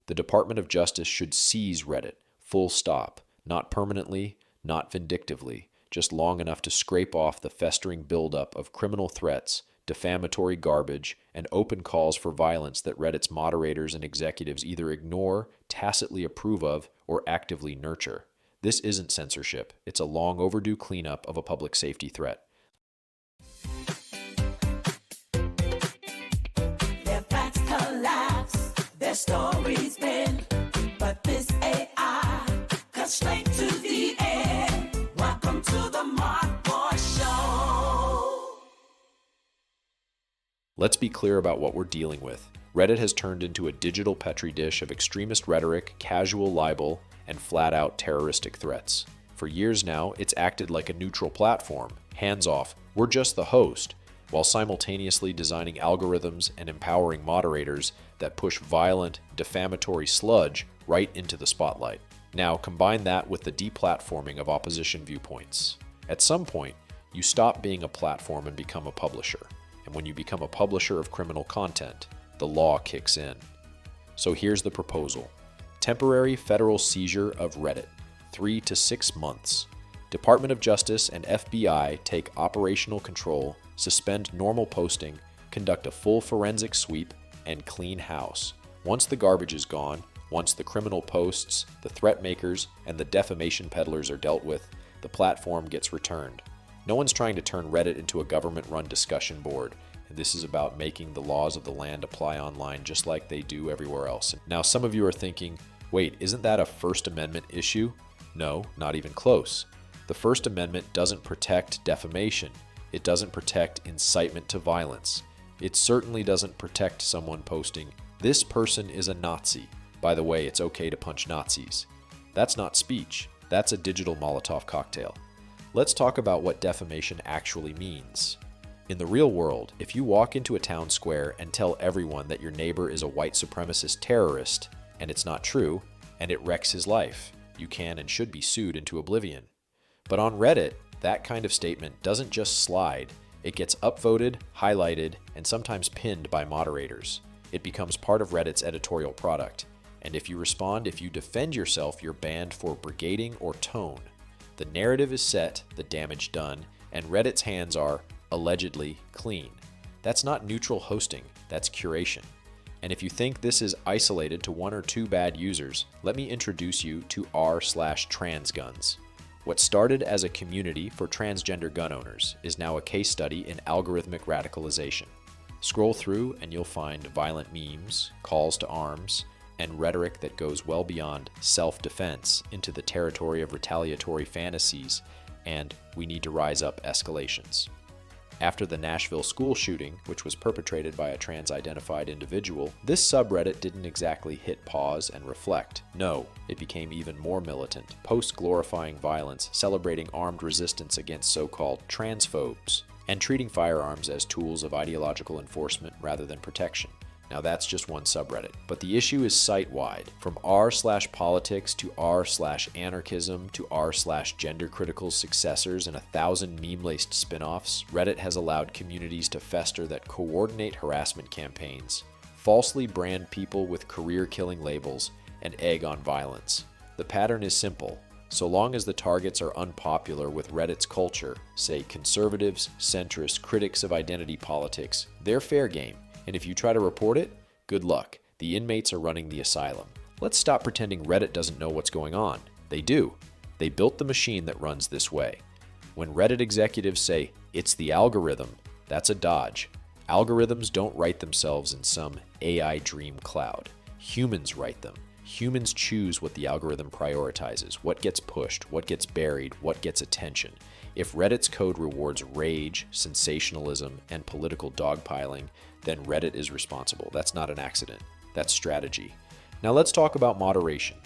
The Department of Justice should seize Reddit, full stop, not permanently, not vindictively, just long enough to scrape off the festering buildup of criminal threats, defamatory garbage, and open calls for violence that Reddit's moderators and executives either ignore, tacitly approve of, or actively nurture. This isn't censorship. It's a long overdue cleanup of a public safety threat. Their facts collapse, their stories bend, but this AI cuts straight to the end. Welcome to the Mark Boy Show. Let's be clear about what we're dealing with. Reddit has turned into a digital petri dish of extremist rhetoric, casual libel, and flat-out terroristic threats. For years now, it's acted like a neutral platform, hands-off, we're just the host, while simultaneously designing algorithms and empowering moderators that push violent, defamatory sludge right into the spotlight. Now, combine that with the deplatforming of opposition viewpoints. At some point, you stop being a platform and become a publisher. And when you become a publisher of criminal content, the law kicks in. So here's the proposal. Temporary federal seizure of Reddit, 3 to 6 months. Department of Justice and FBI take operational control, suspend normal posting, conduct a full forensic sweep, and clean house. Once the garbage is gone, once the criminal posts, the threat makers, and the defamation peddlers are dealt with, the platform gets returned. No one's trying to turn Reddit into a government-run discussion board. This is about making the laws of the land apply online just like they do everywhere else. Now, some of you are thinking, wait, isn't that a First Amendment issue? No, not even close. The First Amendment doesn't protect defamation. It doesn't protect incitement to violence. It certainly doesn't protect someone posting, "This person is a Nazi. By the way, it's okay to punch Nazis." That's not speech. That's a digital Molotov cocktail. Let's talk about what defamation actually means. In the real world, if you walk into a town square and tell everyone that your neighbor is a white supremacist terrorist, and it's not true, and it wrecks his life, you can and should be sued into oblivion. But on Reddit, that kind of statement doesn't just slide. It gets upvoted, highlighted, and sometimes pinned by moderators. It becomes part of Reddit's editorial product. And if you respond, if you defend yourself, you're banned for brigading or tone. The narrative is set, the damage done, and Reddit's hands are allegedly clean. That's not neutral hosting, that's curation. And if you think this is isolated to 1 or 2 bad users, let me introduce you to r/transguns. What started as a community for transgender gun owners is now a case study in algorithmic radicalization. Scroll through and you'll find violent memes, calls to arms, and rhetoric that goes well beyond self-defense into the territory of retaliatory fantasies and we need to rise up escalations. After the Nashville school shooting, which was perpetrated by a trans-identified individual, this subreddit didn't exactly hit pause and reflect. No, it became even more militant, post-glorifying violence, celebrating armed resistance against so-called transphobes, and treating firearms as tools of ideological enforcement rather than protection. Now that's just one subreddit, but the issue is site-wide. From r/politics to r/anarchism to r/gender-critical successors and 1,000 meme-laced spin-offs, Reddit has allowed communities to fester that coordinate harassment campaigns, falsely brand people with career-killing labels, and egg on violence. The pattern is simple. So long as the targets are unpopular with Reddit's culture, say conservatives, centrists, critics of identity politics, they're fair game. And if you try to report it, good luck. The inmates are running the asylum. Let's stop pretending Reddit doesn't know what's going on. They do. They built the machine that runs this way. When Reddit executives say, "It's the algorithm," that's a dodge. Algorithms don't write themselves in some AI dream cloud. Humans write them. Humans choose what the algorithm prioritizes, what gets pushed, what gets buried, what gets attention. If Reddit's code rewards rage, sensationalism, and political dogpiling, then Reddit is responsible. That's not an accident. That's strategy. Now let's talk about moderation.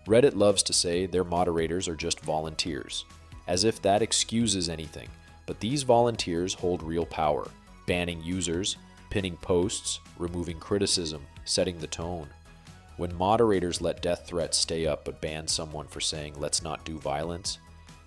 Reddit loves to say their moderators are just volunteers, as if that excuses anything. But these volunteers hold real power, banning users, pinning posts, removing criticism, setting the tone. When moderators let death threats stay up but ban someone for saying, "Let's not do violence,"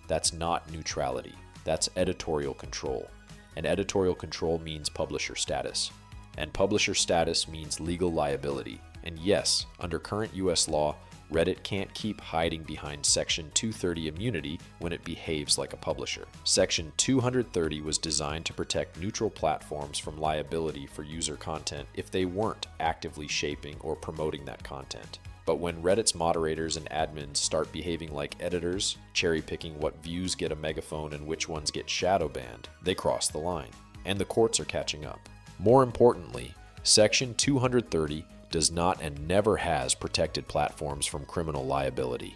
that's not neutrality. That's editorial control. And editorial control means publisher status. And publisher status means legal liability. And yes, under current US law, Reddit can't keep hiding behind Section 230 immunity when it behaves like a publisher. Section 230 was designed to protect neutral platforms from liability for user content if they weren't actively shaping or promoting that content. But when Reddit's moderators and admins start behaving like editors, cherry-picking what views get a megaphone and which ones get shadow banned, they cross the line. And the courts are catching up. More importantly, Section 230 does not and never has protected platforms from criminal liability.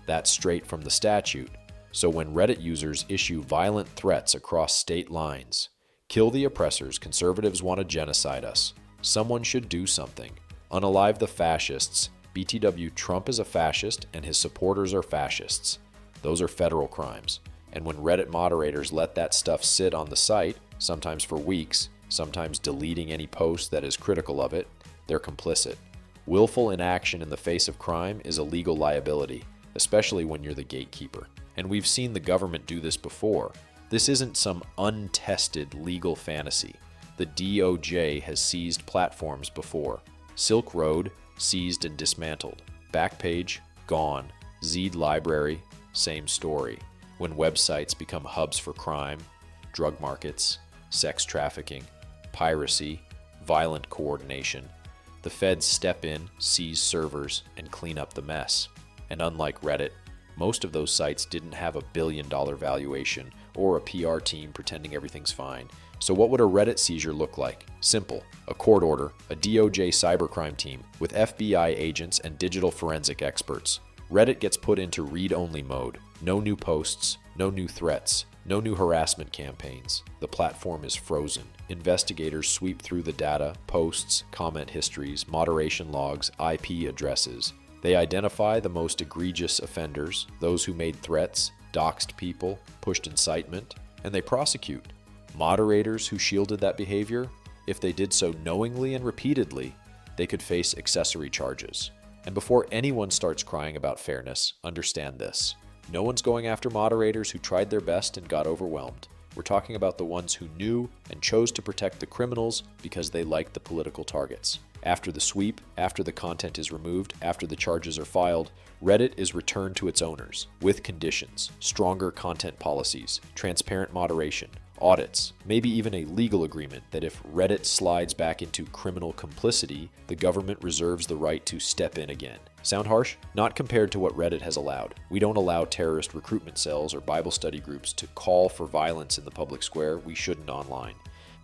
That's straight from the statute. So when Reddit users issue violent threats across state lines, "Kill the oppressors, conservatives want to genocide us," someone should do something. Unalive the fascists. BTW, Trump is a fascist and his supporters are fascists. Those are federal crimes. And when Reddit moderators let that stuff sit on the site, sometimes for weeks, sometimes deleting any post that is critical of it, they're complicit. Willful inaction in the face of crime is a legal liability, especially when you're the gatekeeper. And we've seen the government do this before. This isn't some untested legal fantasy. The DOJ has seized platforms before. Silk Road, seized and dismantled. Backpage, gone. Zed Library, same story. When websites become hubs for crime, drug markets, sex trafficking, piracy, violent coordination, the feds step in, seize servers, and clean up the mess. And unlike Reddit, most of those sites didn't have a billion-dollar valuation or a PR team pretending everything's fine. So what would a Reddit seizure look like? Simple. A court order, a DOJ cybercrime team with FBI agents and digital forensic experts. Reddit gets put into read-only mode. No new posts, no new threats, no new harassment campaigns. The platform is frozen. Investigators sweep through the data, posts, comment histories, moderation logs, IP addresses. They identify the most egregious offenders, those who made threats, doxed people, pushed incitement, and they prosecute. Moderators who shielded that behavior, if they did so knowingly and repeatedly, they could face accessory charges. And before anyone starts crying about fairness, understand this. No one's going after moderators who tried their best and got overwhelmed. We're talking about the ones who knew and chose to protect the criminals because they liked the political targets. After the sweep, after the content is removed, after the charges are filed, Reddit is returned to its owners with conditions, stronger content policies, transparent moderation, audits, maybe even a legal agreement that if Reddit slides back into criminal complicity, the government reserves the right to step in again. Sound harsh? Not compared to what Reddit has allowed. We don't allow terrorist recruitment cells or Bible study groups to call for violence in the public square. We shouldn't online.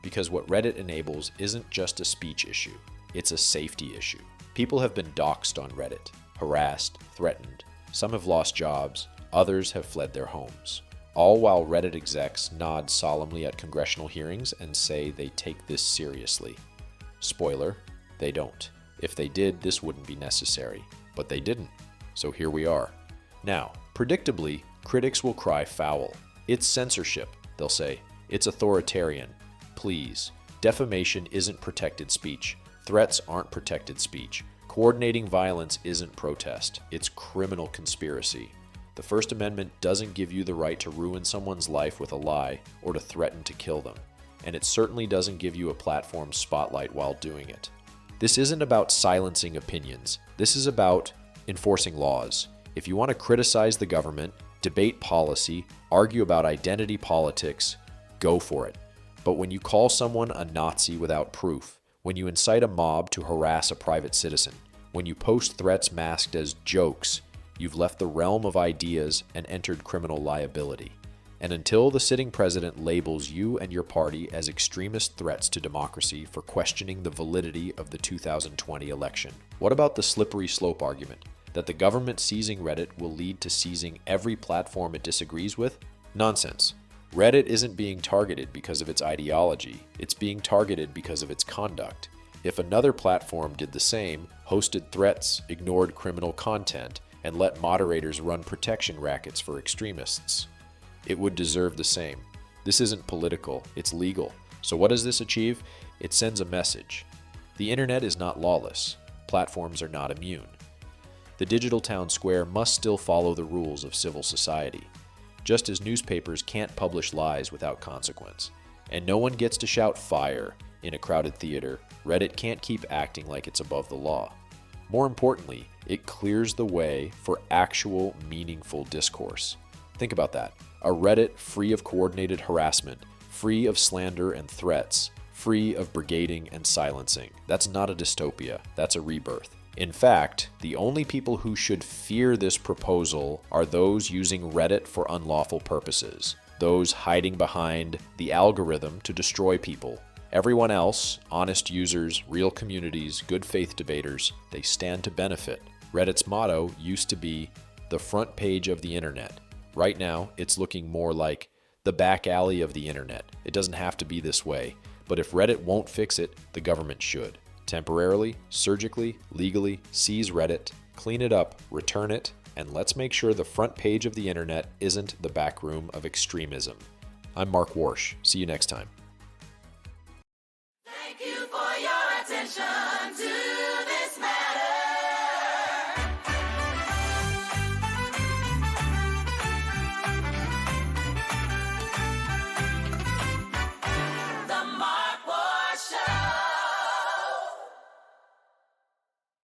Because what Reddit enables isn't just a speech issue. It's a safety issue. People have been doxxed on Reddit, harassed, threatened. Some have lost jobs, others have fled their homes. All while Reddit execs nod solemnly at congressional hearings and say they take this seriously. Spoiler, they don't. If they did, this wouldn't be necessary. But they didn't. So here we are. Now, predictably, critics will cry foul. It's censorship, they'll say. It's authoritarian. Please. Defamation isn't protected speech. Threats aren't protected speech. Coordinating violence isn't protest. It's criminal conspiracy. The First Amendment doesn't give you the right to ruin someone's life with a lie or to threaten to kill them. And it certainly doesn't give you a platform spotlight while doing it. This isn't about silencing opinions. This is about enforcing laws. If you want to criticize the government, debate policy, argue about identity politics, go for it. But when you call someone a Nazi without proof, when you incite a mob to harass a private citizen, when you post threats masked as jokes, you've left the realm of ideas and entered criminal liability. And until the sitting president labels you and your party as extremist threats to democracy for questioning the validity of the 2020 election, what about the slippery slope argument that the government seizing Reddit will lead to seizing every platform it disagrees with? Nonsense. Reddit isn't being targeted because of its ideology, it's being targeted because of its conduct. If another platform did the same, hosted threats, ignored criminal content, and let moderators run protection rackets for extremists, it would deserve the same. This isn't political, it's legal. So what does this achieve? It sends a message. The internet is not lawless. Platforms are not immune. The digital town square must still follow the rules of civil society. Just as newspapers can't publish lies without consequence. And no one gets to shout fire in a crowded theater, Reddit can't keep acting like it's above the law. More importantly, it clears the way for actual meaningful discourse. Think about that. A Reddit free of coordinated harassment, free of slander and threats, free of brigading and silencing. That's not a dystopia, that's a rebirth. In fact, the only people who should fear this proposal are those using Reddit for unlawful purposes, those hiding behind the algorithm to destroy people. Everyone else, honest users, real communities, good faith debaters, they stand to benefit. Reddit's motto used to be the front page of the internet. Right now, it's looking more like the back alley of the internet. It doesn't have to be this way, but if Reddit won't fix it, the government should. Temporarily, surgically, legally, seize Reddit, clean it up, return it, and let's make sure the front page of the internet isn't the back room of extremism. I'm Mark Warsh. See you next time.